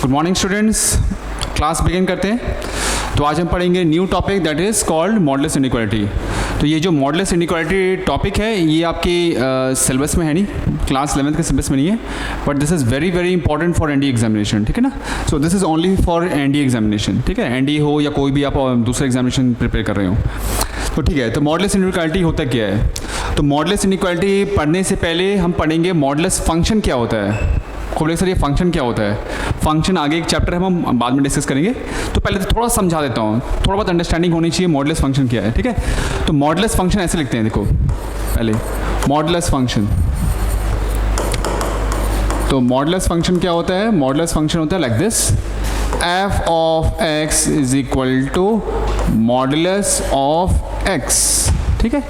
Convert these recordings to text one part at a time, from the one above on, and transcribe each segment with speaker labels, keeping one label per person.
Speaker 1: Good morning students, class begin करते हैं। तो आज हम पढ़ेंगे new topic that is called modulus inequality. तो ये जो मॉडलेस इनइक्वालिटी टॉपिक है ये आपकी सिलेबस में है नहीं, क्लास 11th के सिलेबस में नहीं है, but this is very very important for NDA examination, ठीक है ना। So this is only for NDA examination, ठीक है। एनडीए हो या कोई भी आप दूसरे एग्जामिनेशन प्रिपेयर कर रहे हो तो ठीक है। तो मॉडलेस इनइक्वालिटी होता क्या है? तो मॉडलेस इनइक्वालिटी पढ़ने से पहले हम पढ़ेंगे मॉडलेस फंक्शन क्या होता है। को बोले सर ये फंक्शन क्या होता है? फंक्शन आगे एक चैप्टर हम बाद में डिस्कस करेंगे, तो पहले तो थोड़ा समझा देता हूँ, थोड़ा बहुत अंडरस्टैंडिंग होनी चाहिए मॉडलेस फंक्शन क्या है, ठीक है। तो मॉडलेस फंक्शन ऐसे लिखते हैं, देखो पहले मॉडलेस फंक्शन। तो मॉडलेस फंक्शन क्या होता है? मॉडलेस फंक्शन होता है like this, f of x is equal to modulus of x, ठीक है।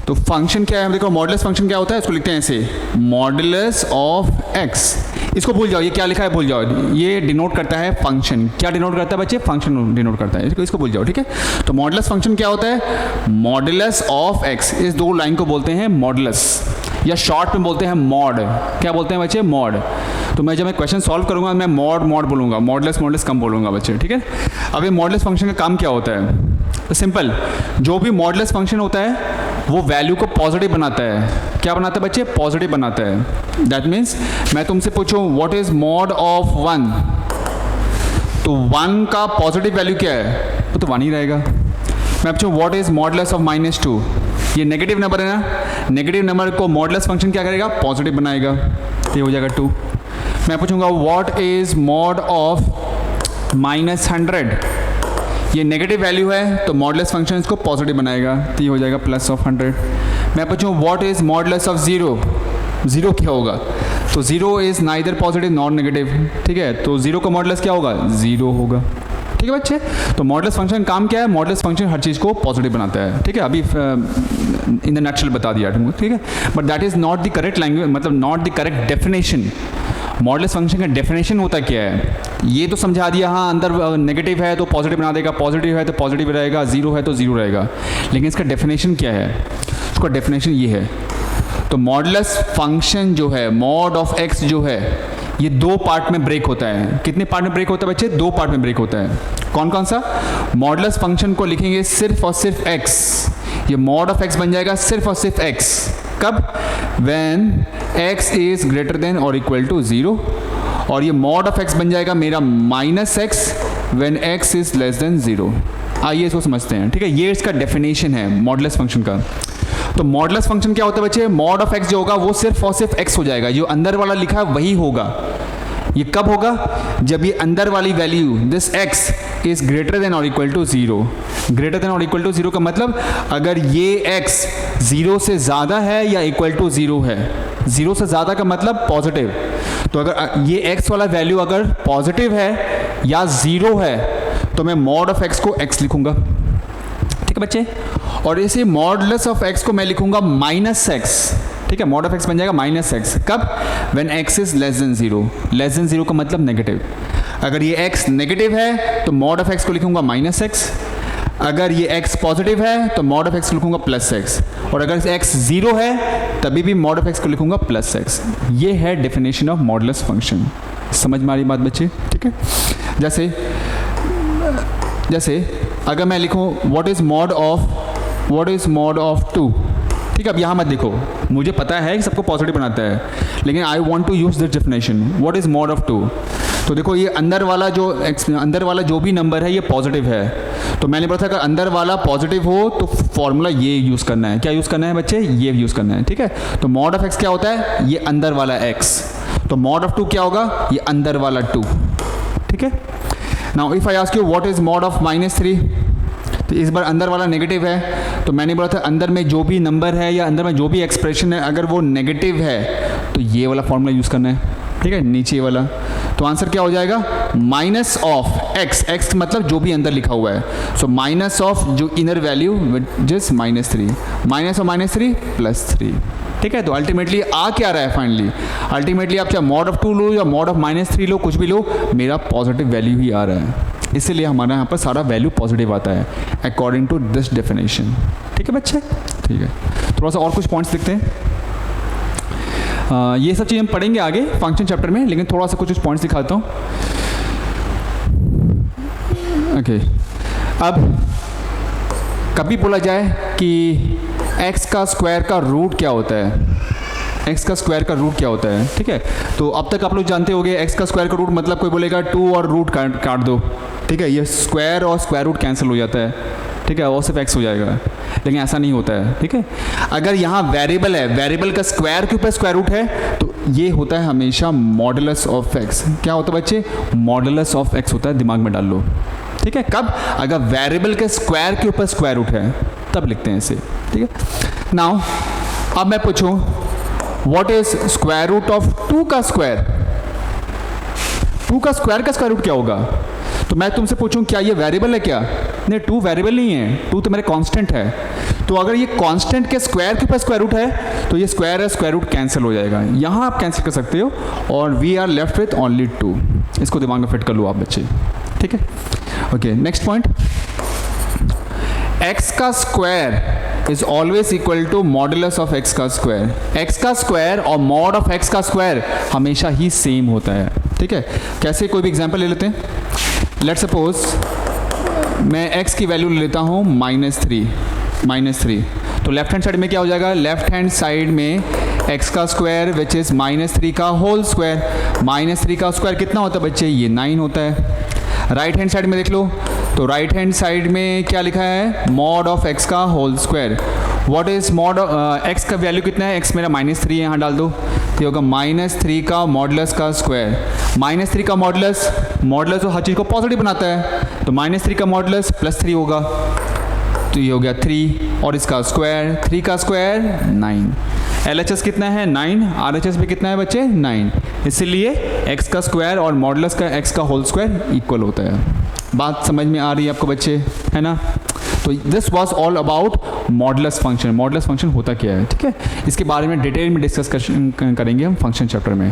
Speaker 1: तो फंक्शन क्या है? देखो मॉडुलस फंक्शन क्या होता है, इसको लिखते हैं ऐसे, मॉडुलस ऑफ x। इसको भूल जाओ, ये क्या लिखा है भूल जाओ, ये डिनोट करता है फंक्शन। क्या डिनोट करता है बच्चे? फंक्शन डिनोट करता है, इसको भूल जाओ, ठीक है। तो मॉडुलस फंक्शन क्या होता है? Modulus of x। इस दो लाइन को बोलते हैं मॉडुलस, या शॉर्ट में बोलते हैं मॉड। क्या बोलते हैं बच्चे? मॉड। तो मैं जब मैं क्वेश्चन सॉल्व करूंगा मैं मॉड मॉड बोलूंगा, मॉडुलस कम बोलूंगा बच्चे, ठीक है। अब ये मॉडुलस फंक्शन का काम क्या होता है? तो सिंपल, जो भी मॉडुलस फंक्शन होता है वो वैल्यू को पॉजिटिव बनाता है। क्या बनाता है बच्चे? पॉजिटिव बनाता है। दैट मीन्स मैं तुमसे पूछूं व्हाट इज मॉड ऑफ 1, तो 1 का पॉजिटिव वैल्यू क्या है? वो तो 1 ही रहेगा। मैं पूछूं व्हाट इज मॉडुलस ऑफ -2, ये नेगेटिव नंबर है ना, नेगेटिव नंबर को मॉडुलस फंक्शन क्या करेगा? पॉजिटिव बनाएगा, तो ये हो जाएगा 2। मैं पूछूंगा व्हाट इज मॉड ऑफ -100, ये नेगेटिव वैल्यू है तो मॉडुलस फंक्शन इसको पॉजिटिव बनाएगा, तो ये हो जाएगा +100। मैं पूछूं व्हाट इज मॉडुलस ऑफ 0, 0 क्या होगा? तो 0 is neither positive nor negative, ठीक है। तो 0 का मॉडुलस क्या होगा? 0 होगा, ठीक है बच्चे। तो मॉडुलस फंक्शन काम क्या है? मॉडुलस फंक्शन हर चीज़ को पॉजिटिव बनाता है, ठीक है। अभी इन द नटशेल बता दिया तुमको, ठीक है। But that is not the correct language, मतलब not the correct definition. Modulus function का डेफिनेशन होता क्या है ये तो समझा दिया, हाँ अंदर नेगेटिव है तो पॉजिटिव बना देगा, पॉजिटिव है तो पॉजिटिव रहेगा, 0 है तो 0 रहेगा, लेकिन इसका डेफिनेशन क्या है? उसका डेफिनेशन ये है। तो मॉडुलस फंक्शन जो है, मॉड ऑफ x जो है, ये 2 पार्ट में ब्रेक होता है। कितने पार्ट में ब्रेक होता है बच्चे? 2 पार्ट में ब्रेक होता है। कौन कौन सा? मॉडुलस फंक्शन को लिखेंगे सिर्फ और सिर्फ x, ये मॉड ऑफ x बन जाएगा सिर्फ और सिर्फ x। कब? when x is greater then और इक्वल टू 0, और ये मॉड ऑफ x बन जाएगा मेरा -x when x is less than 0। आइए इसको समझते हैं, ठीक है। ये इसका डेफिनेशन है मॉडुलस फंक्शन का। तो मॉडुलस फंक्शन क्या होता है बच्चे? मॉड ऑफ x जो होगा वो सिर्फ और सिर्फ x हो जाएगा, जो अंदर वाला लिखा है वही होगा। ये कब होगा? जब ये अंदर वाली value this x is greater then और इक्वल टू 0। ग्रेटर देन और इक्वल टू 0 का मतलब अगर ये x 0 से ज़्यादा है या इक्वल टू 0 है, 0 से ज़्यादा का मतलब पॉजिटिव। तो अगर ये x वाला वैल्यू अगर पॉजिटिव है या 0 है तो मैं मॉड ऑफ x को x लिखूंगा, ठीक है बच्चे। और इसे मॉडुलस ऑफ x को मैं लिखूंगा -x, ठीक है। मॉड ऑफ x बन जाएगा -x। कब? when x is less than 0। Less than 0 का मतलब नेगेटिव। अगर ये x नेगेटिव है तो मॉड ऑफ x को लिखूंगा -x, अगर ये x पॉजिटिव है तो मॉड ऑफ x को लिखूंगा +x, और अगर x 0 है तभी भी मॉड ऑफ x को लिखूंगा +x। ये है डेफिनेशन ऑफ मॉडुलस फंक्शन। समझ में आ रही बात बच्चे, ठीक है। जैसे अगर मैं लिखूं व्हाट इज मॉड ऑफ 2, ठीक है। अब यहाँ मत देखो, मुझे पता है कि सबको पॉजिटिव बनाता है, लेकिन I want to use this definition, what is mod of 2। तो देखो ये अंदर वाला जो भी नंबर है ये पॉजिटिव है, तो मैंने बोला था अगर अंदर वाला पॉजिटिव हो तो फॉर्मूला ये यूज़ करना है। क्या यूज़ करना है बच्चे? ये यूज़ करना है, ठीक है। तो मॉड ऑफ x क्या होता है? ये अंदर वाला x। तो मॉड ऑफ 2 क्या होगा? ये अंदर वाला 2, ठीक है। Now if I ask you what is mod of -3, तो इस बार अंदर वाला नेगेटिव है, तो मैंने बोला था अंदर में जो भी नंबर है या अंदर में जो भी एक्सप्रेशन है अगर वो नेगेटिव है तो ये वाला फॉर्मूला यूज़ करना है, ठीक है, नीचे वाला। तो आंसर क्या हो जाएगा? माइनस ऑफ x मतलब जो भी अंदर लिखा हुआ है, सो माइनस ऑफ जो inner value just -3, minus of -3 +3, ठीक है। तो अल्टीमेटली आ क्या रहा है फाइनली? अल्टीमेटली आप चाहे मॉड ऑफ 2 लो या मॉड ऑफ -3 लो, कुछ भी लो, मेरा पॉजिटिव वैल्यू ही आ रहा है। इसीलिए हमारे यहाँ पर सारा वैल्यू पॉजिटिव आता है अकॉर्डिंग टू दिस डेफिनेशन, ठीक है बच्चे। ठीक है, थोड़ा सा और कुछ पॉइंट्स लिखते हैं। ये सब चीज़ हम पढ़ेंगे आगे फंक्शन चैप्टर में, लेकिन थोड़ा सा कुछ पॉइंट्स दिखाता हूँ। ओके, अब कभी बोला जाए कि x का स्क्वायर का रूट क्या होता है, x का स्क्वायर का रूट क्या होता है, ठीक है। तो अब तक आप लोग जानते होंगे x का स्क्वायर का रूट मतलब कोई बोलेगा 2 और रूट काट दो, ठीक है, ये स्क्वायर और स्क्वायर रूट कैंसिल हो जाता है, ठीक है, वो सिर्फ x हो जाएगा, लेकिन ऐसा नहीं होता है, ठीक है। अगर यहाँ वेरिएबल है, वेरिएबल का स्क्वायर के ऊपर स्क्वायर रूट है, तो ये होता है हमेशा मॉडुलस ऑफ x। क्या होता है बच्चे? मॉडुलस ऑफ x होता है, दिमाग में डाल लो, ठीक है। कब? अगर वेरिएबल के स्क्वायर के ऊपर स्क्वायर रूट है तब लिखते हैं इसे, ठीक है। नाउ अब मैं पूछूं what is square root of 2 का स्क्वायर? 2 का स्क्वायर रूट क्या होगा? तो मैं तुमसे पूछूं क्या ये वेरिएबल है क्या? नहीं, 2 वेरिएबल नहीं है, 2 तो मेरे कांस्टेंट है। तो अगर ये कांस्टेंट के स्क्वायर के ऊपर स्क्वायर रूट है तो ये स्क्वायर है, स्क्वायर रूट कैंसिल हो जाएगा, यहाँ आप कैंसिल कर सकते हो और we are left with only 2। इसको दिमाग में फिट कर लो आप बच्चे, ठीक है। ओके, नेक्स्ट पॉइंट, x का square is always equal to modulus of x का स्क्वायर। x का स्क्वायर और मॉड ऑफ x का स्क्वायर हमेशा ही सेम होता है, ठीक है। कैसे? कोई भी एग्जांपल ले लेते हैं। लेट सपोज मैं x की वैल्यू ले लेता हूँ -3, तो लेफ्ट हैंड साइड में क्या हो जाएगा? लेफ्ट हैंड साइड में x का स्क्वायर विच इज़ -3 का होल स्क्वायर। -3 का स्क्वायर कितना होता है बच्चे? ये 9 होता है। राइट हैंड साइड में देख लो, तो राइट हैंड साइड में क्या लिखा है? मॉड ऑफ x का whole square. What is mod x का वैल्यू कितना है? x मेरा -3 है, यहाँ डाल दो, तो होगा -3 का मॉडुलस का स्क्वायर। -3 का मॉडुलस तो हर चीज़ को पॉजिटिव बनाता है, तो -3 का मॉडुलस +3 होगा, तो ये हो गया 3, और इसका स्क्वायर 3 का स्क्वायर 9। LHS कितना है? 9। RHS भी कितना है बच्चे? 9। इसलिए x का स्क्वायर और मॉडुलस का x का होल स्क्वायर इक्वल होता है। बात समझ में आ रही है आपको बच्चे, है ना? तो this was all about modulus function. Modulus function होता क्या है, ठीक है, इसके बारे में डिटेल में डिस्कस करेंगे हम फंक्शन चैप्टर में।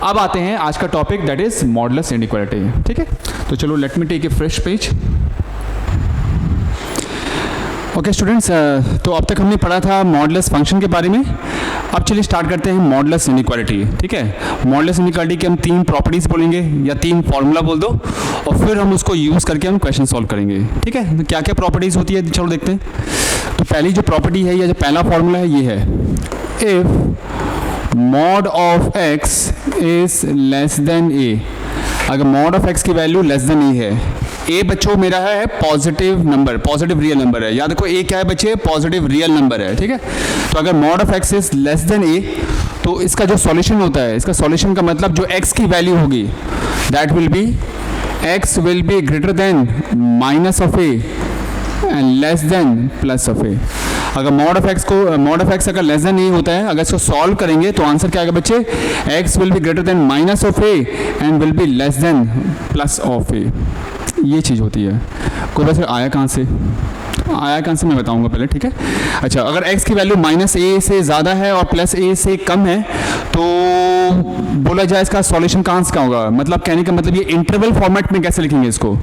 Speaker 1: अब आते हैं आज का topic, that is modulus inequality, ठीक है। तो चलो let me take a fresh page. Okay students, तो अब तक हमने पढ़ा था मॉडुलस फंक्शन के बारे में। अब चलिए स्टार्ट करते हैं मॉडुलस इनइक्वालिटी, ठीक है। मॉडुलस इनइक्वालिटी के हम 3 प्रॉपर्टीज़ बोलेंगे या 3 फार्मूला बोल दो, और फिर हम उसको यूज़ करके हम क्वेश्चन सॉल्व करेंगे, ठीक है। तो क्या क्या प्रॉपर्टीज़ होती है चलो देखते हैं। तो पहली जो प्रॉपर्टी है या जो पहला फार्मूला है ये है, if mod of x is less than a। अगर मॉड ऑफ x की वैल्यू लेस देन a है, a बच्चों मेरा है positive number, positive real number है, याद रखो a क्या है बच्चे? पॉजिटिव रियल नंबर है, ठीक है। तो अगर mod of x is less than a, तो इसका जो सॉल्यूशन होता है, इसका सॉल्यूशन का मतलब जो x की वैल्यू होगी that will be x will be greater than minus of a and less then plus of a। अगर मॉड ऑफ x अगर लेस देन a होता है, अगर इसको सॉल्व करेंगे तो आंसर क्या आएगा बच्चे? x will be greater than minus of a and will be less then plus of a। ये चीज़ होती है। कोई वैसे आया कहाँ से मैं बताऊंगा पहले, ठीक है। अच्छा, अगर x की वैल्यू -a से ज़्यादा है और +a से कम है, तो बोला जाए इसका सॉल्यूशन कहाँ से होगा? मतलब कहने का मतलब ये इंटरवल फॉर्मेट में कैसे लिखेंगे इसको?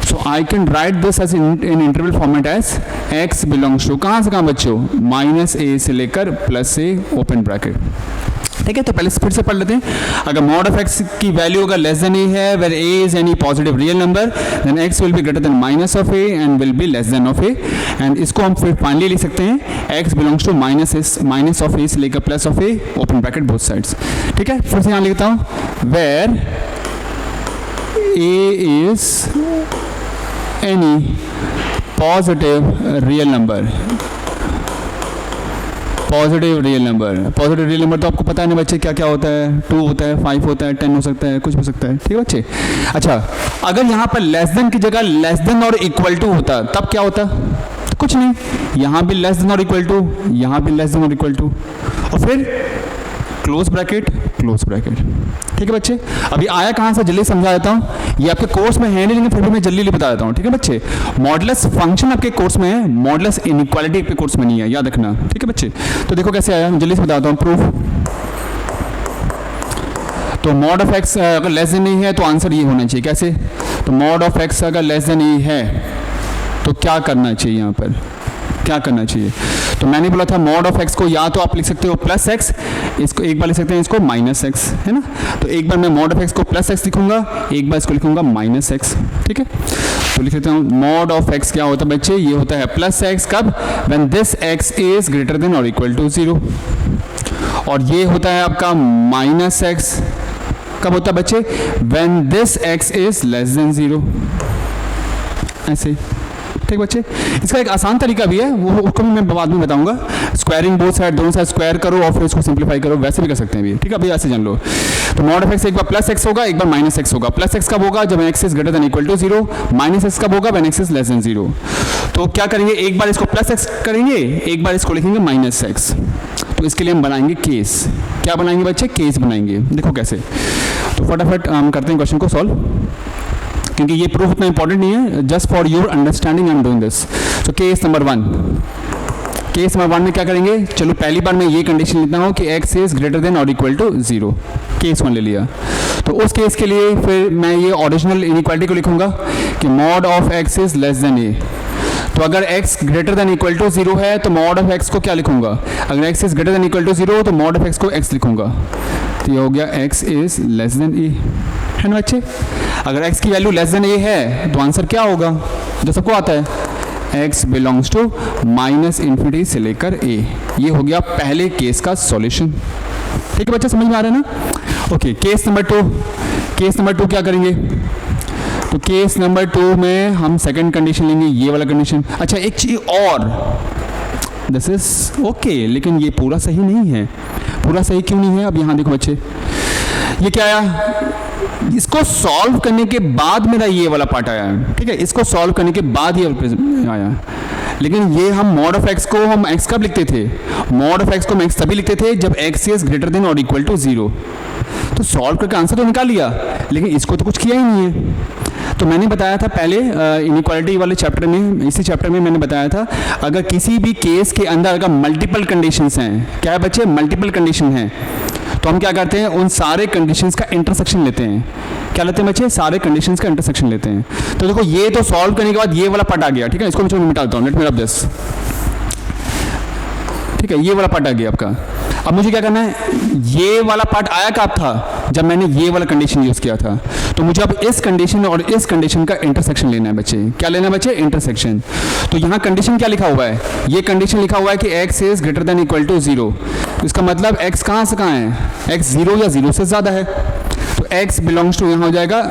Speaker 1: So I can write this as in interval format as x belongs to कहाँ से कहाँ बच्चों? -a से लेकर +a ओपन ब्रैकेट, ठीक है। तो पहले फिर से पढ़ लेते हैं। अगर मॉड ऑफ x की वैल्यू अगर लेस देन a है, where a is any positive real number, then x will be greater than minus of a and will be less than of a। And इसको हम फिर finally लिख सकते हैं x belongs to minus of a से लेकर plus of a open bracket both sides, ठीक है। फिर से यहाँ लिखता हूँ, where a is any positive real number. Positive real number तो आपको पता है ना बच्चे क्या क्या होता है? 2 होता है, 5 होता है, 10 हो सकता है, कुछ हो सकता है, ठीक है बच्चे। अच्छा, अगर यहाँ पर लेस देन की जगह लेस देन और इक्वल टू होता तब क्या होता? तो कुछ नहीं, यहाँ भी लेस देन और इक्वल टू, यहाँ भी लेस देन और इक्वल टू, और फिर क्लोज ब्रैकेट, ठीक है बच्चे। अभी आया कहाँ से जल्दी समझा देता हूँ, ये आपके कोर्स में है नहीं, लेकिन फिर भी मैं जल्दी बता देता हूँ, ठीक है बच्चे। मॉडुलस फंक्शन आपके कोर्स में है, मॉडुलस इनइक्वालिटी आपके कोर्स में नहीं है, याद रखना, ठीक है बच्चे। तो देखो कैसे आया, जल्दी से बताता हूँ प्रूफ। तो मॉड ऑफ x अगर लेस देन नहीं है तो आंसर ये होना चाहिए, कैसे? तो मॉड ऑफ x अगर लेस देन नहीं है तो क्या करना चाहिए यहाँ पर? क्या करना चाहिए। तो मैंने बोला था मॉड ऑफ एक्स को या तो आप लिख सकते हो प्लस एक्स, इसको एक बार लिख सकते हैं इसको माइनस एक्स, है ना। तो एक बार मैं मॉड ऑफ एक्स को प्लस एक्स लिखूंगा, एक बार इसको लिखूंगा माइनस एक्स, ठीक है। तो लिख लेता हूँ मॉड ऑफ एक्स क्या होता है बच्चे, ये होता है प्लस एक्स, कब, when this x is greater then और इक्वल टू 0, और ये होता है आपका माइनस एक्स, कब होता है बच्चे, when this x is less than 0, ऐसे, ठीक बच्चे। इसका एक आसान तरीका भी है, वो उसको भी मैं बाद में बताऊंगा। स्क्वायरिंग बोथ साइड, दोनों साइड स्क्वायर करो और फिर इसको सिंप्लीफाई करो, वैसे भी कर सकते हैं भी, ठीक है। अभी ऐसे जान लो। तो मॉड ऑफ एक्स एक बार प्लस एक्स होगा, एक बार माइनस एक्स होगा। प्लस एक्स कब होगा, जब x is greater than equal to 0, minus x कब होगा, when x is less than 0। तो क्या करेंगे, एक बार इसको प्लस एक्स करेंगे, एक बार इसको लिखेंगे माइनस एक्स। तो इसके लिए हम बनाएंगे केस, क्या बनाएंगे बच्चे, केस बनाएंगे। देखो कैसे, तो फटाफट हम करते हैं क्वेश्चन को सॉल्व, क्योंकि ये प्रूफ उतना इंपॉर्टेंट नहीं है, just for your understanding I am doing this. So case number 1, case number 1 में क्या करेंगे, चलो पहली बार मैं ये कंडीशन लेता हूँ कि x इज ग्रेटर देन और इक्वल टू 0, केस 1 ले लिया। तो उस केस के लिए फिर मैं ये ओरिजिनल इनइक्वालिटी को लिखूंगा कि mod of x is less than a। तो अगर x greater than equal to 0 है तो मॉड ऑफ x को क्या लिखूंगा, अगर x is greater than equal to 0 तो मॉड ऑफ x को x लिखूंगा। तो ये हो गया x is less than a, है ना बच्चे। अगर x की वैल्यू लेस देन a है तो आंसर क्या होगा, जो सबको आता है, x belongs to minus infinity से लेकर a। ये हो गया पहले केस का सॉल्यूशन, ठीक है बच्चे, समझ में आ रहा है ना। Okay, case number 2, case number 2 क्या करेंगे, तो केस नंबर 2 में हम सेकंड कंडीशन लेंगे, ये वाला कंडीशन। अच्छा एक चीज और, दिस इज ओके, लेकिन ये पूरा सही नहीं है। पूरा सही क्यों नहीं है, अब यहाँ देखो बच्चे, ये क्या आया, इसको सॉल्व करने के बाद मेरा ये वाला पार्ट आया, ठीक है, इसको सॉल्व करने के बाद ये आया। लेकिन ये हम मॉड ऑफ एक्स को हम एक्स कब लिखते थे, मॉड ऑफ एक्स को हम एक्स तभी लिखते थे जब एक्स इज ग्रेटर देन और इक्वल टू 0। तो सॉल्व करके आंसर तो निकाल लिया, लेकिन इसको तो कुछ किया ही नहीं है। तो मैंने बताया था पहले इनइक्वालिटी वाले चैप्टर में, इसी चैप्टर में मैंने बताया था, अगर किसी भी केस के अंदर अगर मल्टीपल कंडीशंस हैं, क्या है बच्चे, मल्टीपल कंडीशन हैं, तो हम क्या करते हैं, उन सारे कंडीशंस का इंटरसेक्शन लेते हैं। क्या लेते हैं बच्चे, सारे कंडीशंस का इंटरसेक्शन लेते हैं। तो देखो ये तो सॉल्व करने के बाद ये वाला पार्ट आ गया, ठीक है, इसको मैं मिटाता हूँ, लेट मी रब दिस, ठीक है, ये वाला पार्ट आ गया आपका। अब मुझे क्या करना है, ये वाला पार्ट आया कब था, जब मैंने ये वाला कंडीशन यूज किया था। तो मुझे अब इस कंडीशन और इस कंडीशन का इंटरसेक्शन लेना है बच्चे। क्या लेना है बच्चे, इंटरसेक्शन। तो यहाँ कंडीशन क्या लिखा हुआ है, ये कंडीशन लिखा हुआ है कि x is greater than equal to 0। तो इसका मतलब x कहाँ से कहाँ है, x 0 या 0 से ज़्यादा है। तो x बिलोंग्स टू यहाँ हो जाएगा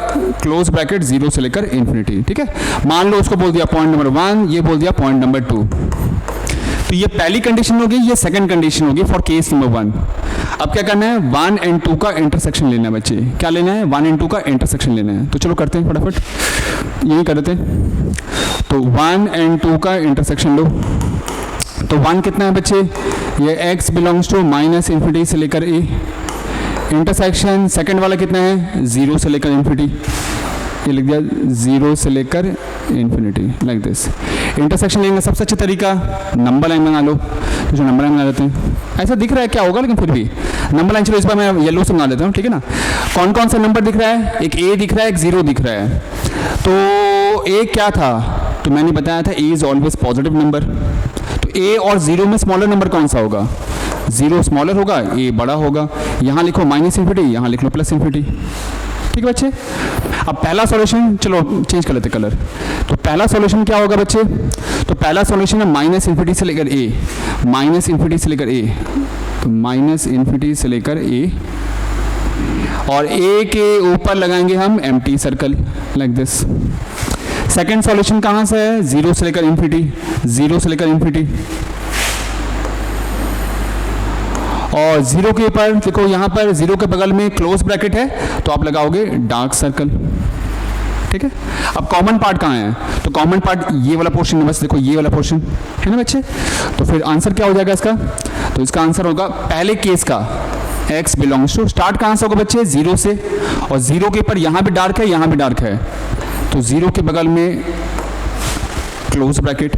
Speaker 1: क्लोज ब्रैकेट 0 से लेकर इन्फिनिटी, ठीक है। मान लो उसको बोल दिया पॉइंट नंबर 1, ये बोल दिया पॉइंट नंबर 2। तो ये पहली कंडीशन होगी, ये सेकंड कंडीशन होगी फॉर केस नंबर 1। अब क्या करना है, 1 एंड 2 का इंटरसेक्शन लेना है बच्चे। क्या लेना है, 1 एंड 2 का इंटरसेक्शन लेना है। तो चलो करते हैं फटाफट, यही करते हैं। तो 1 एंड 2 का इंटरसेक्शन लो। तो 1 कितना है बच्चे, ये x belongs to minus infinity से लेकर a। इंटरसेक्शन सेकंड वाला कितना है, 0 से लेकर इन्फिनिटी, ये लिख दिया 0 से लेकर इन्फिनिटी, लाइक दिस। इंटरसेक्शन लेने का सबसे अच्छा तरीका नंबर लाइन बना लो। तो जो नंबर लाइन बना देते हैं, ऐसा दिख रहा है क्या होगा, लेकिन फिर भी नंबर लाइन, चलो इस बार मैं येलो से बना देता हूँ, ठीक है ना। कौन कौन सा नंबर दिख रहा है, एक a दिख रहा है, एक 0 दिख रहा है। तो a क्या था, तो मैंने बताया था a is always positive number. तो a और 0 में स्मॉलर नंबर कौन सा होगा, 0 स्मॉलर होगा, a बड़ा होगा। यहाँ लिखो माइनस इन्फिनिटी, यहाँ लिख लो प्लस इन्फिनिटी, ठीक है बच्चे। अब पहला सॉल्यूशन, चलो चेंज कर लेते कलर। तो पहला सॉल्यूशन क्या होगा बच्चे, तो पहला सॉल्यूशन है माइनस इन्फिनिटी से लेकर a, माइनस इन्फिनिटी से लेकर a, तो माइनस इन्फिनिटी से लेकर a, और a के ऊपर लगाएंगे हम empty circle, like this. Second solution कहाँ से है, 0 से लेकर इन्फिनिटी, 0 से लेकर इन्फिनिटी, और 0 के ऊपर देखो, यहाँ पर 0 के बगल में क्लोज ब्रैकेट है, तो आप लगाओगे डार्क सर्कल, ठीक है। अब कॉमन पार्ट कहाँ है, तो कॉमन पार्ट ये वाला पोर्शन है, बस देखो ये वाला पोर्शन है ना बच्चे। तो फिर आंसर क्या हो जाएगा इसका, तो इसका आंसर होगा पहले केस का x बिलोंग्स टू, स्टार्ट कहाँ से होगा बच्चे, 0 से, और 0 के ऊपर यहाँ भी डार्क है, यहाँ भी डार्क है, तो 0 के बगल में क्लोज ब्रैकेट।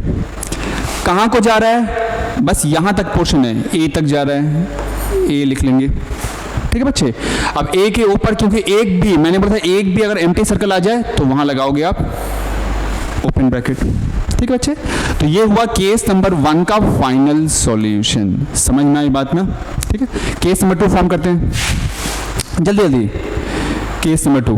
Speaker 1: कहाँ को जा रहा है, बस यहाँ तक पोर्शन है, a तक जा रहा है, a लिख लेंगे, ठीक है बच्चे। अब a के ऊपर, क्योंकि एक भी मैंने बोला था, एक भी अगर एम्प्टी सर्कल आ जाए तो वहां लगाओगे आप ओपन ब्रैकेट। ठीक है बच्चे, तो ये हुआ केस नंबर 1 का फाइनल सॉल्यूशन। समझ में आई बात में? ठीक है, केस नंबर 2 फॉर्म करते हैं जल्दी जल्दी। केस नंबर 2,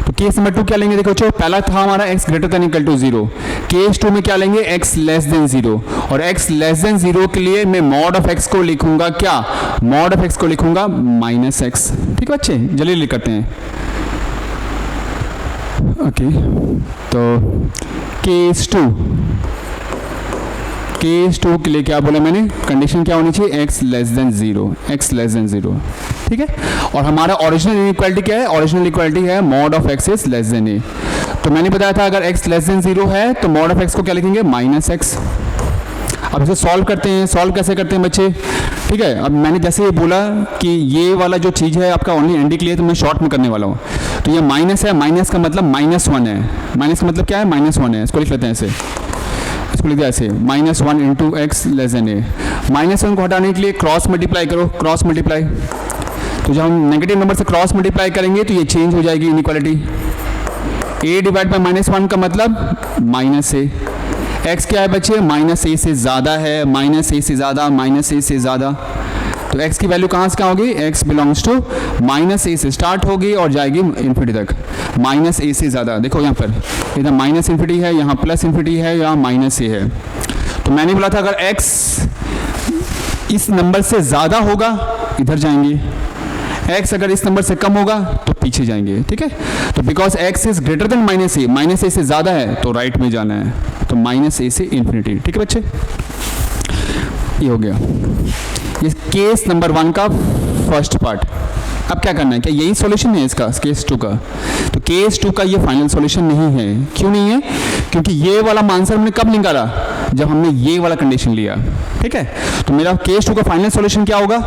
Speaker 1: तो केस नंबर 2 क्या लेंगे? देखो बच्चों, पहला था हमारा x greater than equal to 0। Case 2 में क्या लेंगे? x less than 0। और x लेस देन 0 के लिए मैं मॉड ऑफ x को लिखूंगा क्या? मॉड ऑफ x को लिखूंगा -x। ठीक है बच्चे, जल्दी लिख करते हैं। ओके, तो केस 2 के लिए क्या बोला मैंने? कंडीशन क्या होनी चाहिए? x less than 0, x less than 0। ठीक है, और हमारा ओरिजिनल इनइक्वालिटी क्या है? ओरिजिनल इक्वालिटी है mod of x is less than a। तो मैंने बताया था अगर x लेस देन 0 है तो मॉड ऑफ x को क्या लिखेंगे? -x। अब इसे सॉल्व करते हैं। सॉल्व कैसे करते हैं बच्चे? ठीक है, अब मैंने जैसे ये बोला कि ये वाला जो चीज़ है आपका ओनली एनडी के लिए, तो मैं शॉर्ट में करने वाला हूँ। तो ये माइनस है, माइनस का मतलब -1 है। माइनस का मतलब क्या है? -1 है। इसको लिख लेते हैं ऐसे, इसको लिख दिया ऐसे, -1 इंटू एक्स लेस देन ए। -1 को हटाने के लिए क्रॉस मल्टीप्लाई करो, क्रॉस मल्टीप्लाई। तो जब हम नेगेटिव नंबर से क्रॉस मल्टीप्लाई करेंगे तो ये चेंज हो जाएगी इनइक्वालिटी। a डिवाइड बाय -1 का मतलब -a। x क्या है बच्चे? -a से ज़्यादा है, -a से ज़्यादा, -a से ज़्यादा। तो x की वैल्यू कहाँ से कहाँ होगी? x बिलोंग्स टू -a से स्टार्ट होगी और जाएगी इन्फिनिटी तक। -a से ज़्यादा, देखो यहाँ पर इधर -इन्फिनिटी है, यहाँ +इन्फिनिटी है, यहाँ -a है। तो मैंने बोला था अगर x इस नंबर से ज़्यादा होगा इधर जाएंगे, x अगर इस नंबर से कम होगा तो पीछे जाएंगे। ठीक है, तो because x is greater then -a से ज़्यादा है तो राइट में जाना है, तो -a से इन्फिनिटी। ठीक है बच्चे, ये हो गया ये केस नंबर 1 का फर्स्ट पार्ट। अब क्या करना है? क्या यही सॉल्यूशन है इसका, केस 2 का? तो केस 2 का ये फाइनल सॉल्यूशन नहीं है। क्यों नहीं है? क्योंकि ये वाला आंसर हमने कब निकाला? जब हमने ये वाला कंडीशन लिया। ठीक है, तो मेरा केस 2 का फाइनल सॉल्यूशन क्या होगा?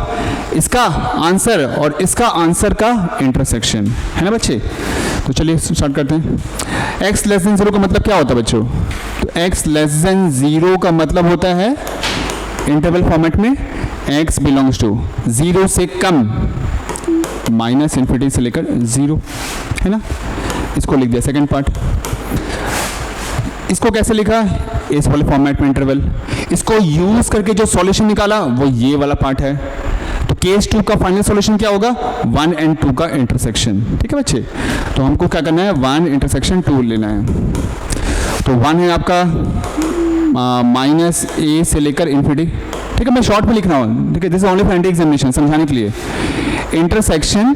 Speaker 1: इसका आंसर और इसका आंसर का इंटरसेक्शन, है ना बच्चे? तो चलिए स्टार्ट करते हैं। x लेस देन 0 का मतलब क्या होता है बच्चों? तो x लेस देन 0 का मतलब होता है इंटरवल फॉर्मेट में x बिलोंग्स टू 0 से कम, -इन्फिनिटी से लेकर 0, है ना? इसको लिख दिया सेकंड पार्ट। इसको कैसे लिखा? इस वाले फॉर्मेट में इंटरवल। इसको यूज करके जो सॉल्यूशन निकाला वो ये वाला पार्ट है। तो केस 2 का फाइनल सॉल्यूशन क्या होगा? 1 और 2 का इंटरसेक्शन। ठीक है बच्चे, तो हमको क्या करना है? 1 इंटरसेक्शन 2 लेना है। तो 1 है आपका -a से लेकर इन्फिनिटी। ठीक है, मैं शॉर्ट में लिख रहा हूँ। ठीक है, this is only for anti examination, समझाने के लिए। इंटरसेक्शन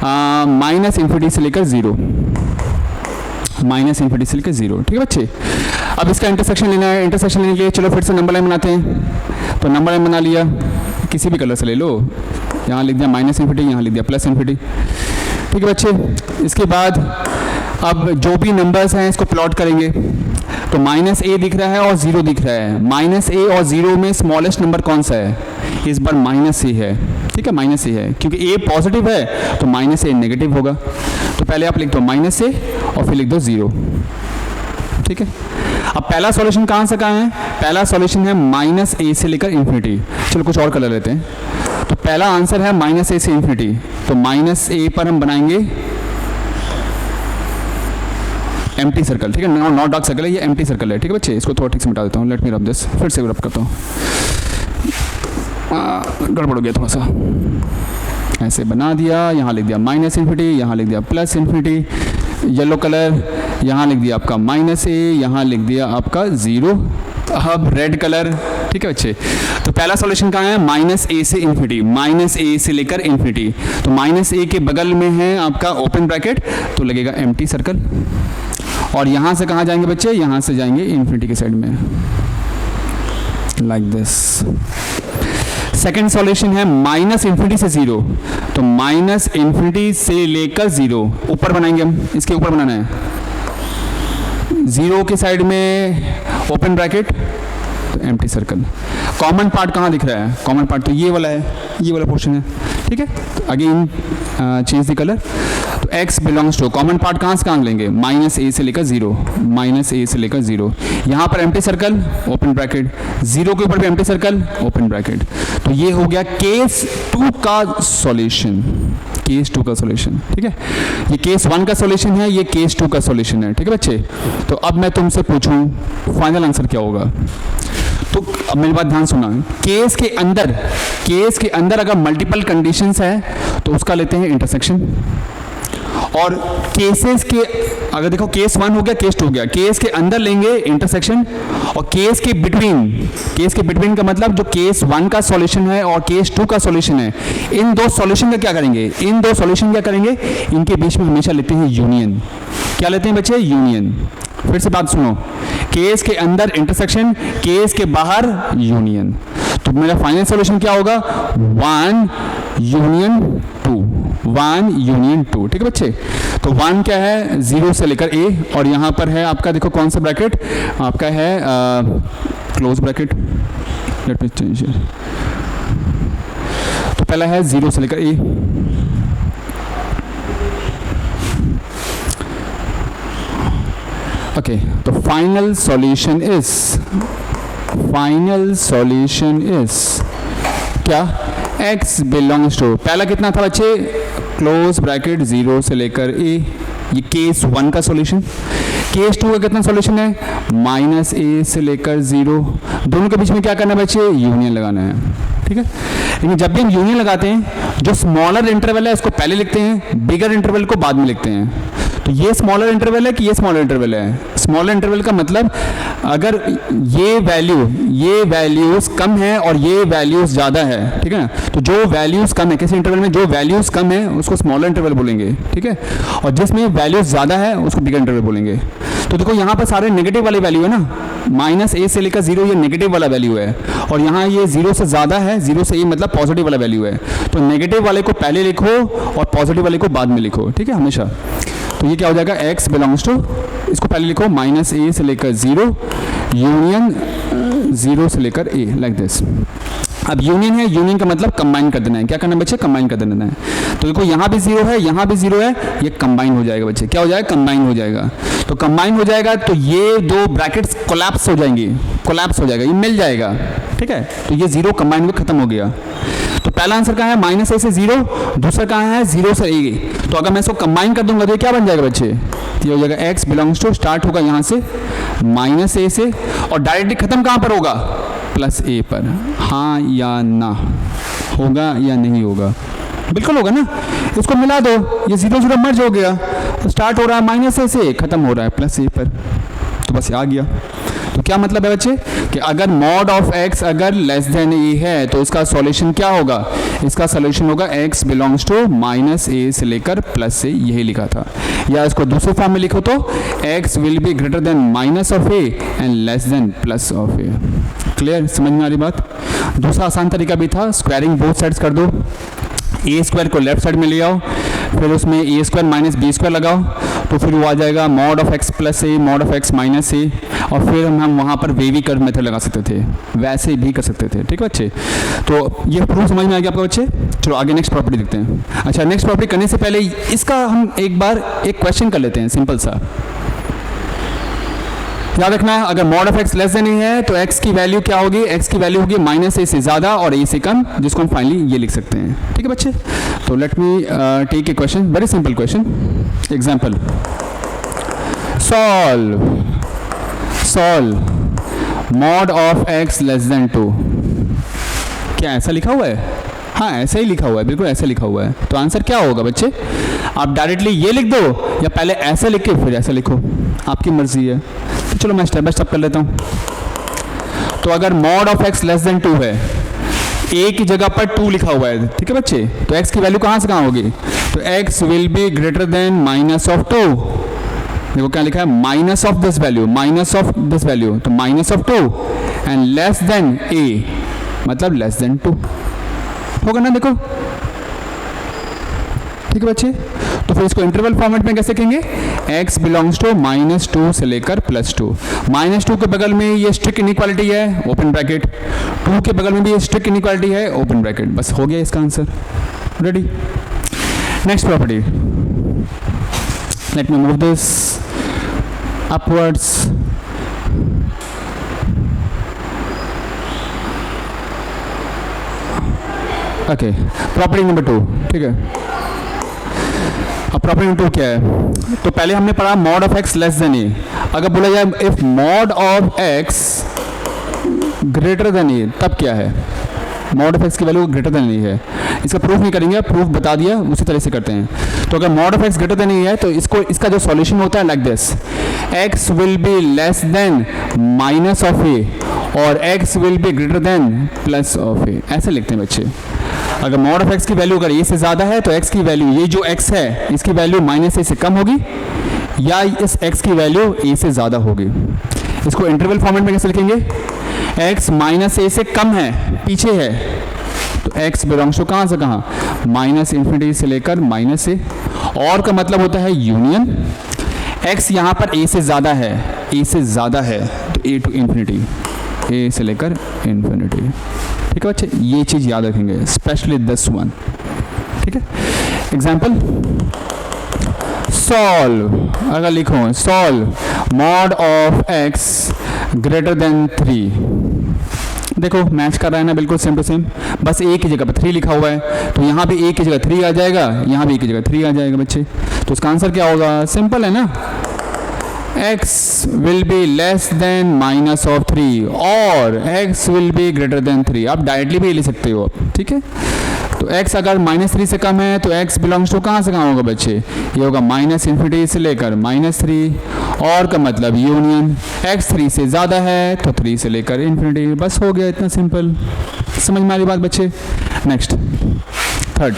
Speaker 1: -इन्फिनिटी से लेकर 0, -इन्फिनिटी से लेकर 0। ठीक है बच्चे, अब इसका इंटरसेक्शन लेना है। इंटरसेक्शन लेने के लिए चलो फिर से नंबर लाइन बनाते हैं। तो नंबर लाइन बना लिया, किसी भी कलर से ले लो। यहाँ लिख दिया -इन्फिनिटी, यहाँ लिख दिया +इन्फिनिटी। ठीक है बच्चे, इसके बाद अब जो भी नंबर्स हैं इसको प्लॉट करेंगे। तो -a दिख रहा है और 0 दिख रहा है। -a और 0 में स्मॉलेस्ट नंबर कौन सा है? इस बार -a है। ठीक है, -a है, क्योंकि a पॉजिटिव है तो -a नेगेटिव होगा। तो पहले आप लिख दो -a और फिर लिख दो 0। ठीक है, अब पहला सॉल्यूशन कहाँ से कहाँ है? पहला सॉल्यूशन है -a से लेकर इन्फिनिटी। चलो कुछ और कलर लेते हैं। तो पहला आंसर है -a से इन्फिनिटी। तो -a पर हम बनाएंगे एम्प्टी सर्कल। ठीक है, नॉट डार्क सर्कल है, ये एम्प्टी सर्कल है। ठीक है बच्चे, इसको थोड़ा ठीक से मिटा देता हूँ। लेट मी रब दिस, फिर से रब करता हूँ, गड़बड़ हो गया थोड़ा सा। ऐसे बना दिया, यहाँ लिख दिया -इन्फिनिटी, यहाँ लिख दिया +इन्फिनिटी। येलो कलर, यहाँ लिख दिया आपका -a, यहाँ लिख दिया आपका 0। अब रेड कलर। ठीक है बच्चे, तो पहला सॉल्यूशन कहाँ है? -a से इन्फिनिटी, -a से लेकर इन्फिनिटी। तो -a के बगल में है आपका ओपन ब्रैकेट, तो लगेगा एम्प्टी सर्कल। और यहाँ से कहाँ जाएंगे बच्चे? यहाँ से जाएंगे इन्फिनिटी के साइड में, लाइक दिस। सेकेंड सॉल्यूशन है -इन्फिनिटी से 0। तो -इन्फिनिटी से लेकर 0 ऊपर बनाएंगे हम, इसके ऊपर बनाना है। 0 के साइड में ओपन ब्रैकेट, तो एम्प्टी सर्कल। कॉमन पार्ट कहाँ दिख रहा है? कॉमन पार्ट तो ये वाला है, ये वाला पोर्शन है। ठीक है, अगेन चेंज द कलर। तो x belongs to, common part कहाँ से कहाँ लेंगे? -a से लेकर 0, -a से लेकर 0। यहाँ पर एम्प्टी सर्कल, ओपन ब्रैकेट, 0 के ऊपर भी एम्प्टी सर्कल, ओपन ब्रैकेट। तो ये हो गया केस 2 का सॉल्यूशन। केस 2 का सॉल्यूशन, ठीक है। ये केस 1 का सॉल्यूशन है, ये केस 2 का सॉल्यूशन है, ठीक है बच्चे। तो अब मैं तुमसे पूछूं फाइनल आंसर क्या होगा। तो अब मेरी बात ध्यान सुना, केस के अंदर अगर मल्टीपल कंडीशंस है तो उसका लेते हैं इंटरसेक्शन। और केसेस के अगर देखो केस 1 हो गया, केस 2 हो गया, केस के अंदर लेंगे इंटरसेक्शन, और केस के बिटवीन का मतलब जो केस 1 का सॉल्यूशन है और केस 2 का सॉल्यूशन है, इन दो सॉल्यूशन का क्या करेंगे, इनके बीच में हमेशा लेते हैं यूनियन। क्या लेते हैं बच्चे, यूनियन। फिर से बात सुनो, केस के अंदर इंटरसेक्शन, केस के बाहर यूनियन। तो मेरा फाइनल सॉल्यूशन क्या होगा, 1 यूनियन 2, ठीक है बच्चे। तो 1 क्या है, 0 से लेकर a, और यहाँ पर है आपका देखो कौन सा ब्रैकेट आपका है, close bracket. Let me change. तो पहला है 0 से लेकर a, ओके। तो फाइनल सॉल्यूशन इज क्या, x बिलोंग्स टू, पहला कितना था बच्चे, क्लोज ब्रैकेट 0 से लेकर a, ये केस 1 का सॉल्यूशन। केस 2 का कितना सॉल्यूशन है, -a से लेकर 0। दोनों के बीच में क्या करना है बच्चे, यूनियन लगाना है, ठीक है। लेकिन जब भी हम यूनियन लगाते हैं, जो स्मॉलर इंटरवल है उसको पहले लिखते हैं, बिगर इंटरवल को बाद में लिखते हैं। तो ये स्मॉलर इंटरवल है कि ये स्मॉलर इंटरवल है, स्मॉलर इंटरवल का मतलब अगर ये वैल्यूज कम है और ये वैल्यूज ज़्यादा है, ठीक है ना, तो जो वैल्यूज कम है किसी इंटरवल में, जो वैल्यूज कम है उसको स्मॉलर इंटरवल बोलेंगे, ठीक है। और जिसमें वैल्यूज ज़्यादा है उसको बिगर इंटरवल बोलेंगे। तो देखो यहाँ पर सारे नेगेटिव वाली वैल्यू है ना, -a से लेकर 0 ये नेगेटिव वाला वैल्यू है, और यहाँ ये 0 से ज़्यादा है, 0 से a मतलब पॉजिटिव वाला वैल्यू है। तो नेगेटिव वाले को पहले लिखो और पॉजिटिव वाले को बाद में लिखो, ठीक है, हमेशा। तो ये क्या हो जाएगा, x बिलोंग्स टू, इसको पहले लिखो -a से लेकर 0 यूनियन 0 से लेकर a, लाइक दिस। अब यूनियन है, यूनियन का मतलब कंबाइन कर देना है। क्या करना है बच्चे, कंबाइन कर देना है। तो देखो यहाँ भी 0 है, यहाँ भी 0 है, ये कंबाइन हो जाएगा बच्चे। क्या हो जाएगा, कंबाइन हो जाएगा। तो कंबाइन हो जाएगा तो ये दो ब्रैकेट्स कोलैप्स हो जाएंगे, ये मिल जाएगा, ठीक है। तो ये 0 कंबाइन में खत्म हो गया। तो पहला आंसर कहाँ है, -a से 0, दूसरा कहाँ है, 0 से a। तो अगर मैं इसको कंबाइन कर दूंगा तो ये क्या बन जाएगा बच्चे, तो ये हो जाएगा x बिलोंग्स टू, स्टार्ट होगा यहाँ से -a से, और डायरेक्टली खत्म कहाँ पर होगा, +a पर। हाँ या ना, होगा या नहीं होगा, बिल्कुल होगा ना। इसको मिला दो, ये 0 0 मर्ज हो गया, तो स्टार्ट हो रहा है -a से, खत्म हो रहा है +a पर। तो बस आ गया। तो क्या मतलब है बच्चे कि अगर mod ऑफ x अगर लेस देन a है तो इसका सॉल्यूशन क्या होगा, इसका सॉल्यूशन होगा x बिलोंग्स टू -a से लेकर +a, यही लिखा था। या इसको दूसरे फॉर्म में लिखो तो x will be greater than minus of a and less then plus of a। Clear, समझ में आ रही बात। दूसरा आसान तरीका भी था, स्क्वायरिंग बोथ साइड्स कर दो, a स्क्वायर को लेफ्ट साइड में ले आओ, फिर उसमें a square minus b square लगाओ, तो फिर वो आ जाएगा mod of x plus a, mod of x minus a, और फिर हम वहाँ पर वेवी कर्व मेथड लगा सकते थे, वैसे भी कर सकते थे, ठीक है बच्चे। तो ये प्रूफ समझ में आ गया आपका बच्चे। चलो आगे नेक्स्ट प्रॉपर्टी देखते हैं। अच्छा, नेक्स्ट प्रॉपर्टी करने से पहले इसका हम एक बार एक क्वेश्चन कर लेते हैं, सिंपल सा। याद रखना है, अगर mod of x less than a है तो x की वैल्यू क्या होगी, x की वैल्यू होगी -a से ज़्यादा और a से कम, जिसको हम फाइनली ये लिख सकते हैं, ठीक है बच्चे। तो let me take a question, very simple question, example. Solve mod of x less than 2। क्या ऐसा लिखा हुआ है, हाँ ऐसा ही लिखा हुआ है, बिल्कुल ऐसा लिखा हुआ है। तो आंसर क्या होगा बच्चे, आप डायरेक्टली ये लिख दो या पहले ऐसा लिख के फिर ऐसा लिखो, आपकी मर्जी है। तो चलो मैं स्टेप बाय स्टेप कर लेता हूँ। तो अगर mod of x less than 2 है, a की जगह पर 2 लिखा हुआ है, ठीक है बच्चे, तो x की वैल्यू कहाँ से कहाँ होगी, तो x will be greater than minus of 2। देखो क्या लिखा है, माइनस ऑफ दिस वैल्यू, तो minus of 2 and less than a, मतलब लेस देन 2 होगा ना, देखो ठीक है बच्चे। तो फिर इसको इंटरवल फॉर्मेट में कैसे कहेंगे, x बिलोंग्स टू -2 से लेकर +2। -2 के बगल में ये स्ट्रिक्ट इनइक्वालिटी है, ओपन ब्रैकेट, 2 के बगल में भी ये स्ट्रिक्ट इनइक्वालिटी है, ओपन ब्रैकेट। बस हो गया इसका answer, ready. Next property, let me move this upwards. Okay, property number 2, ठीक है। अब प्रॉपर्टी नंबर 2 क्या है? तो पहले हमने पढ़ा mod of x less than a. अगर बोला जाए if mod of x greater than a, तब क्या है? मॉड ऑफ एक्स की वैल्यू ग्रेटर देन ए है। इसका प्रूफ नहीं करेंगे, प्रूफ बता दिया, उसी तरह से करते हैं। तो अगर mod of x greater than a है तो इसका जो सॉल्यूशन होता है like this, x will be less than minus of a और x will be greater than plus of a, ऐसे लिखते हैं बच्चे। अगर मॉड ऑफ एक्स की वैल्यू अगर ए से ज़्यादा है तो एक्स की वैल्यू, ये जो एक्स है इसकी वैल्यू माइनस ए से कम होगी या इस एक्स की वैल्यू ए से ज़्यादा होगी। इसको इंटरवल फॉर्मेट में कैसे लिखेंगे? एक्स माइनस ए से कम है, पीछे है, तो एक्स बिलोंग्स टू कहाँ से कहाँ? माइनस इन्फिनिटी से लेकर माइनस ए। और का मतलब होता है यूनियन। एक्स यहाँ पर ए से ज़्यादा है, ए से ज़्यादा है तो ए टू इन्फिनिटी, ए से लेकर इन्फिनिटी। ठीक है बच्चे, ये चीज़ याद रखेंगे, स्पेशली दिस वन। ठीक है, एग्जाम्पल सॉल्व, अगर लिखो solve mod of x greater then 3। देखो मैच कर रहा है ना, बिल्कुल सेम टू सेम, बस ए की जगह पर 3 लिखा हुआ है, तो यहाँ भी ए की जगह 3 आ जाएगा, यहाँ भी ए की जगह 3 आ जाएगा बच्चे। तो उसका आंसर क्या होगा? सिंपल है ना, x will be less than minus of 3 और x will be greater than 3। आप डायरेक्टली भी ले सकते हो आप, ठीक है। तो x अगर -3 से कम है तो x बिलोंग्स टू कहाँ से कहाँ होगा बच्चे? ये होगा माइनस इन्फिनिटी से लेकर -3 और का मतलब यूनियन, x 3 से ज़्यादा है तो 3 से लेकर इन्फिनिटी। बस हो गया, इतना सिंपल। समझ में आ रही बात बच्चे? नेक्स्ट थर्ड,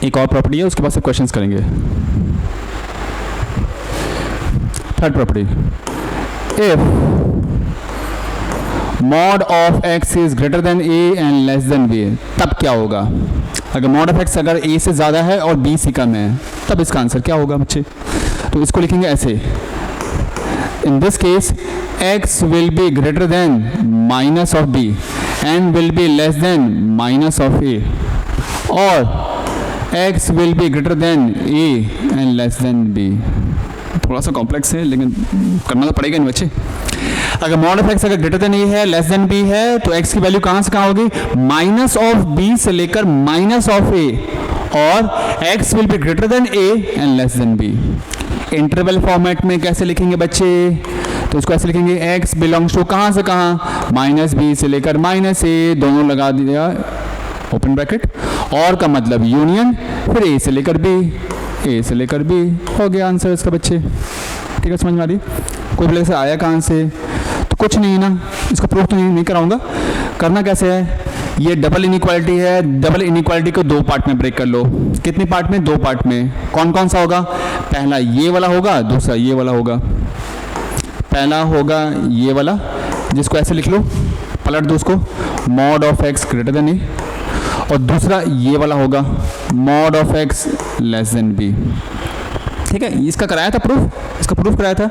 Speaker 1: एक और प्रॉपर्टी है, उसके बाद से क्वेश्चंस करेंगे। Third property, if mod of x is greater than a and less than b, तब क्या होगा? अगर मॉड ऑफ एक्स अगर ए से ज़्यादा है और बी से कम है, तब इसका आंसर क्या होगा बच्चे? तो इसको लिखेंगे ऐसे, in this case x will be greater than minus of b and will be less than minus of a, और x will be greater than a and less than b। थोड़ा सा कॉम्प्लेक्स है लेकिन करना तो पड़ेगा नहीं बच्चे। अगर मॉड ऑफ x अगर ग्रेटर देन a है, लेस देन b है, तो x की वैल्यू कहाँ से कहाँ होगी? माइनस ऑफ b से लेकर माइनस ऑफ a, और x will be greater than a and less than b। Interval format में कैसे लिखेंगे बच्चे? तो इसको ऐसे लिखेंगे, x बिलोंग्स टू कहाँ से कहाँ? माइनस b से लेकर माइनस a, दोनों लगा दिया ओपन ब्रैकेट, और का मतलब यूनियन, फिर ए से लेकर बी, ए से लेकर बी, हो गया आंसर इसका बच्चे। ठीक है, समझ में आ रही? कोई बोले से आया कहाँ से? तो कुछ नहीं ना, इसका प्रूफ तो नहीं कराऊंगा। करना कैसे है? ये डबल इनइक्वालिटी है, डबल इनइक्वालिटी को 2 पार्ट में ब्रेक कर लो। कितने पार्ट में? 2 पार्ट में। कौन कौन सा होगा? पहला ये वाला होगा, दूसरा ये वाला होगा। पहला होगा ये वाला, जिसको ऐसे लिख लो, पलट दो उसको, mod of x greater than a, और दूसरा ये वाला होगा mod of x less than b. ठीक है, इसका कराया था प्रूफ, इसका प्रूफ कराया था।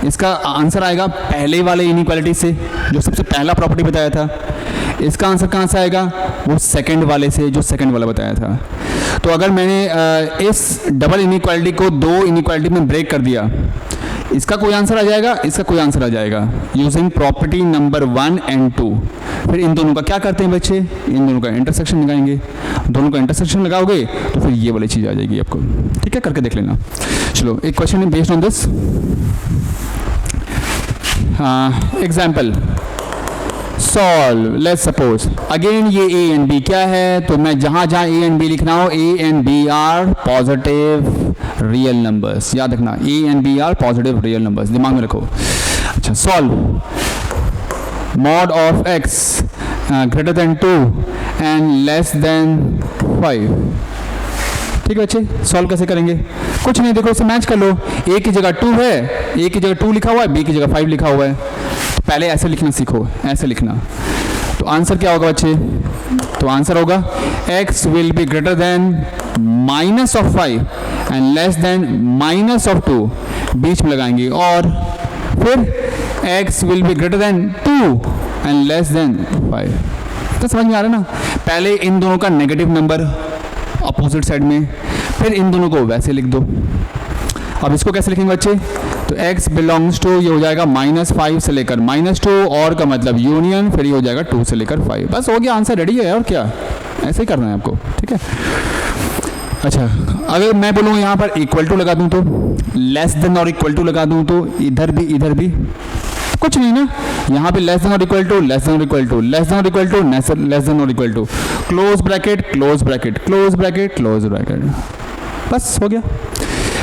Speaker 1: इसका आंसर आएगा पहले वाले इनइक्वालिटी से, जो सबसे पहला प्रॉपर्टी बताया था। इसका आंसर कहाँ से आएगा? वो सेकंड वाले से, जो सेकंड वाला बताया था। तो अगर मैंने इस डबल इनइक्वालिटी को 2 इनइक्वालिटी में ब्रेक कर दिया, इसका कोई आंसर आ जाएगा, इसका कोई आंसर आ जाएगा, यूजिंग प्रॉपर्टी नंबर 1 एंड 2। फिर इन दोनों का क्या करते हैं बच्चे? इन दोनों का इंटरसेक्शन लगाएंगे। दोनों का इंटरसेक्शन लगाओगे तो फिर ये वाली चीज़ आ जाएगी आपको। ठीक है, करके देख लेना। चलो एक क्वेश्चन है based on this. Example solve, let's suppose again ये ए एंड बी क्या है? तो मैं जहाँ जहाँ ए एंड बी लिखना हो, a and b are positive real numbers. याद रखना, a and b are positive real numbers, दिमाग में रखो। अच्छा, solve mod of x greater than 2 and less than 5। ठीक है बच्चे, सॉल्व कैसे करेंगे? कुछ नहीं, देखो इसे मैच कर लो। ए की जगह 2 है, ए की जगह 2 लिखा हुआ है, बी की जगह 5 लिखा हुआ है। तो पहले ऐसे लिखना सीखो, ऐसे लिखना। तो आंसर क्या होगा बच्चे? तो आंसर होगा x will be greater than minus of 5 and less than minus of 2, बीच में लगाएंगे, और फिर x will be greater than 2 and less than 5। तो समझ में आ रहा है ना? पहले इन दोनों का नेगेटिव नंबर अपोजिट साइड में, फिर इन दोनों को वैसे लिख दो। अब इसको कैसे लिखेंगे बच्चे? तो x बिलोंग्स टू, ये हो जाएगा -5 से लेकर -2, और का मतलब यूनियन, फिर ये हो जाएगा 2 से लेकर 5। बस हो गया, आंसर रेडी है। और क्या, ऐसे ही करना है आपको, ठीक है। अच्छा, अगर मैं बोलूँ यहाँ पर इक्वल टू लगा दूँ तो, लेस देन और इक्वल टू लगा दूँ तो, इधर भी कुछ नहीं ना, यहाँ पे लेस देन और इक्वल टू, लेस देन और इक्वल टू, लेस देन और इक्वल टू, लेस देन और equal to, close bracket close bracket close bracket close bracket, बस हो गया।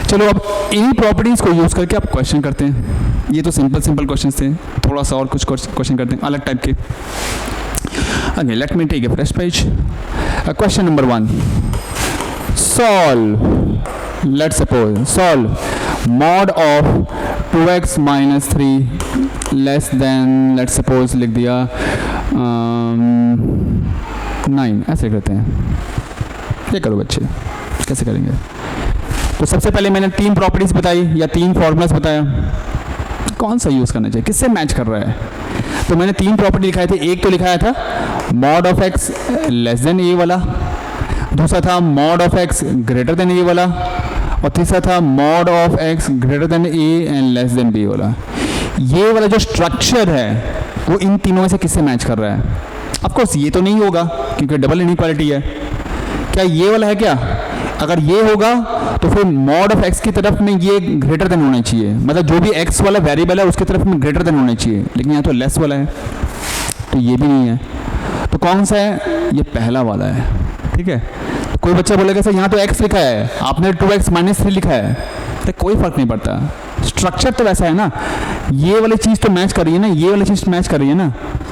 Speaker 1: चलो अब इन्हीं प्रॉपर्टीज़ को यूज़ करके आप क्वेश्चन करते हैं। ये तो सिंपल क्वेश्चन थे, थोड़ा सा और कुछ क्वेश्चन करते हैं अलग टाइप के। Okay, let me take a fresh page. Question number 1. Solve. Let's suppose solve mod of 2x minus 3 less than, let's suppose लिख दिया 9, ऐसे करते हैं। ये करो बच्चे, कैसे करेंगे? तो सबसे पहले मैंने 3 प्रॉपर्टीज बताई या 3 फॉर्मूलाज बताया, कौन सा यूज़ करना चाहिए, किससे मैच कर रहा है। तो मैंने 3 प्रॉपर्टी लिखाए थे। एक तो लिखाया था mod of x less than a वाला, दूसरा था mod of x greater than a वाला, और तीसरा था mod of x greater than a and less than b वाला। ये वाला जो स्ट्रक्चर है वो इन तीनों में से किससे मैच कर रहा है? ऑफ कोर्स ये तो नहीं होगा क्योंकि डबल इनइक्वालिटी है। क्या ये वाला है क्या? अगर ये होगा तो फिर मॉड ऑफ एक्स की तरफ में ये ग्रेटर देन होना चाहिए, मतलब जो भी एक्स वाला वेरिएबल है उसकी तरफ में ग्रेटर देन होना चाहिए, लेकिन यहाँ तो लेस वाला है, तो ये भी नहीं है। तो कौन सा है? ये पहला वाला है, ठीक है। तो कोई बच्चा बोलेगा सर यहाँ तो x लिखा है, आपने 2x माइनस 3 लिखा है, तो कोई फर्क नहीं पड़ता, स्ट्रक्चर तो वैसा है ना, ये वाली चीज़ तो मैच कर रही है ना, ये वाली चीज़ मैच कर रही है ना,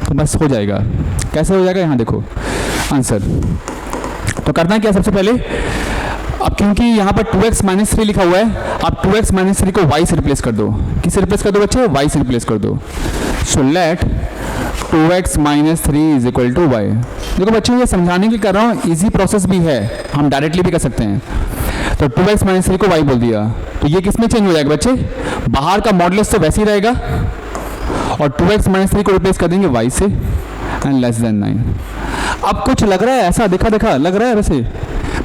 Speaker 1: तो बस हो जाएगा। कैसे हो जाएगा? यहाँ देखो आंसर। तो करना है क्या सबसे पहले, अब क्योंकि यहाँ पर 2x माइनस 3 लिखा हुआ है, आप 2x माइनस 3 को y से रिप्लेस कर दो। किससे रिप्लेस कर दो बच्चे? y से रिप्लेस कर दो। So let 2x minus 3 is equal to y। देखो बच्चों ये समझाने के लिए कर रहा हूँ, इजी प्रोसेस भी है, हम डायरेक्टली भी कर सकते हैं। तो 2x माइनस 3 को y बोल दिया, तो ये किस में चेंज हो जाएगा बच्चे? बाहर का मॉडुलस तो वैसे ही रहेगा, और 2x माइनस 3 को रिप्लेस कर देंगे y से एंड लेस देन 9। अब कुछ लग रहा है ऐसा, देखा लग रहा है वैसे,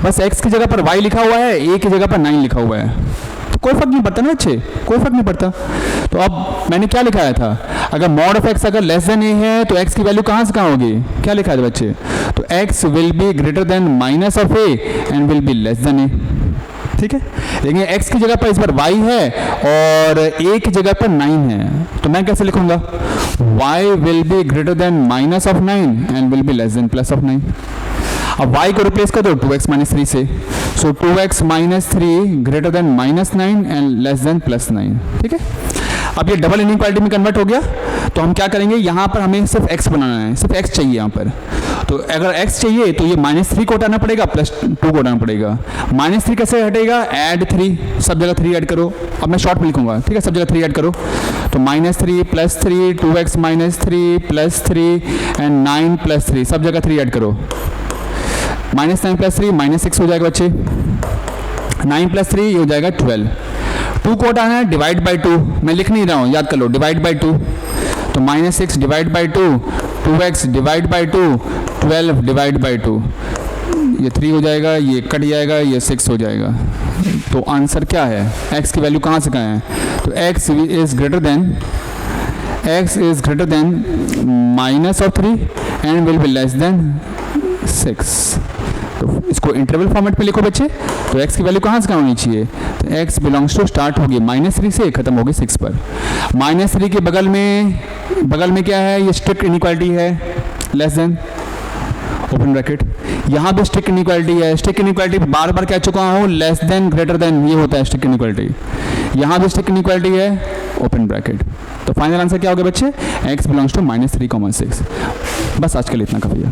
Speaker 1: बस x की जगह पर y लिखा हुआ है, a की जगह पर 9 लिखा हुआ है, तो कोई फर्क नहीं पड़ता ना बच्चे, कोई फर्क नहीं पड़ता। तो अब मैंने क्या लिखाया था, अगर मॉड ऑफ x अगर लेस देन a है तो x की वैल्यू कहाँ से कहाँ होगी? क्या लिखा है बच्चे? तो x will be greater than minus of a and will be less than a, ठीक है। लेकिन x की जगह पर इस बार y है और a की जगह पर 9 है, तो मैं कैसे लिखूंगा? y will be greater than minus of 9 and will be less then plus of 9। अब y को रिप्लेस कर दो 2x माइनस 3 से, सो 2x minus 3 greater than minus 9 and less then plus 9, ठीक है। अब ये डबल इनइक्वालिटी में कन्वर्ट हो गया, तो हम क्या करेंगे, यहाँ पर हमें सिर्फ x बनाना है, सिर्फ x चाहिए यहाँ पर। तो अगर x चाहिए तो ये -3 को हटाना पड़ेगा, +2 को हटाना पड़ेगा। -3 कैसे हटेगा? ऐड 3, सब जगह 3 ऐड करो। अब मैं शॉर्ट में लिखूंगा, ठीक है, सब जगह 3 ऐड करो। तो -3 + 3 2x माइनस 3 + 3 एंड 9 + 3, सब जगह 3 ऐड करो। -9 + 3 -6 हो जाएगा बच्चे, 9 + 3 ये हो जाएगा 12। 2 को हटाना है, डिवाइड बाई 2, मैं लिख नहीं रहा हूँ, याद कर लो, डिवाइड बाई 2। तो -6 divide by 2, 2x divide by 2, 12 divide by 2, ये 3 हो जाएगा, ये कट जाएगा, ये 6 हो जाएगा। तो आंसर क्या है? x की वैल्यू कहाँ से कहाँ है? तो x is greater than minus of 3 and will be less then 6। तो इसको इंटरवल फॉर्मेट पे लिखो बच्चे। तो x की वैल्यू कहाँ से कहाँ होनी चाहिए? तो x बिलोंग्स टू स्टार्ट होगी -3 से, खत्म होगी 6 पर। -3 के बगल में क्या है? ये स्ट्रिक्ट इनइक्वालिटी है, लेस देन ओपन ब्रैकेट। यहाँ भी स्ट्रिक्ट इनइक्वालिटी है, स्ट्रिक्ट इनइक्वालिटी बार बार कह चुका हूँ, लेस देन ग्रेटर देन ये होता है स्ट्रिक्ट इनइक्वालिटी। यहाँ भी स्ट्रिक्ट इनइक्वालिटी है, ओपन ब्रैकेट। तो फाइनल आंसर क्या होगा बच्चे? x belongs to -3, 6। बस आज के लिए इतना काफी है।